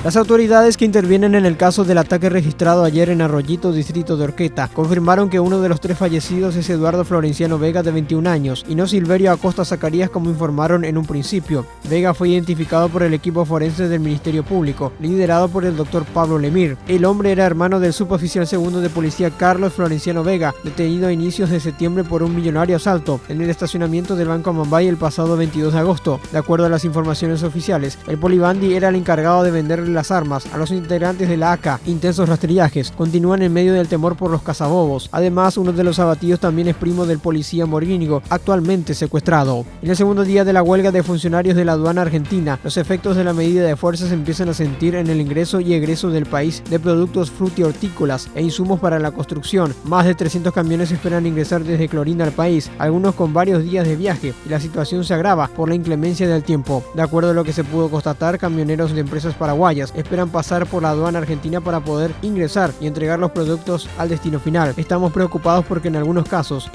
Las autoridades que intervienen en el caso del ataque registrado ayer en Arroyito, distrito de Orqueta, confirmaron que uno de los 3 fallecidos es Eduardo Florenciano Vega, de 21 años, y no Silverio Acosta Zacarías, como informaron en un principio. Vega fue identificado por el equipo forense del Ministerio Público, liderado por el doctor Pablo Lemir. El hombre era hermano del suboficial segundo de policía Carlos Florenciano Vega, detenido a inicios de septiembre por un millonario asalto en el estacionamiento del Banco Amambay el pasado 22 de agosto. De acuerdo a las informaciones oficiales, el polibandi era el encargado de venderle las armas a los integrantes de la ACA. Intensos rastrillajes continúan en medio del temor por los cazabobos. Además, uno de los abatidos también es primo del policía morínigo, actualmente secuestrado. En el segundo día de la huelga de funcionarios de la aduana argentina, los efectos de la medida de fuerza se empiezan a sentir en el ingreso y egreso del país de productos frutihortícolas e insumos para la construcción. Más de 300 camiones esperan ingresar desde Clorinda al país, algunos con varios días de viaje, y la situación se agrava por la inclemencia del tiempo. De acuerdo a lo que se pudo constatar, camioneros de empresas paraguayas esperan pasar por la aduana argentina para poder ingresar y entregar los productos al destino final. Estamos preocupados porque en algunos casos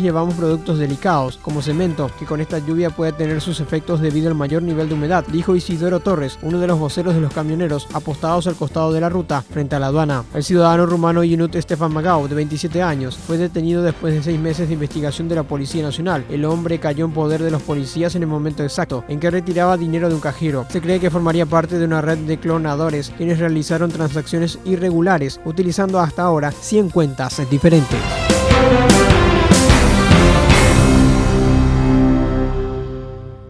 llevamos productos delicados, como cemento, que con esta lluvia puede tener sus efectos debido al mayor nivel de humedad, dijo Isidoro Torres, uno de los voceros de los camioneros apostados al costado de la ruta frente a la aduana. El ciudadano rumano Yunus Stefan Magau, de 27 años, fue detenido después de 6 meses de investigación de la Policía Nacional. El hombre cayó en poder de los policías en el momento exacto en que retiraba dinero de un cajero. Se cree que formaría parte de una red de clonadores quienes realizaron transacciones irregulares utilizando hasta ahora 100 cuentas diferentes.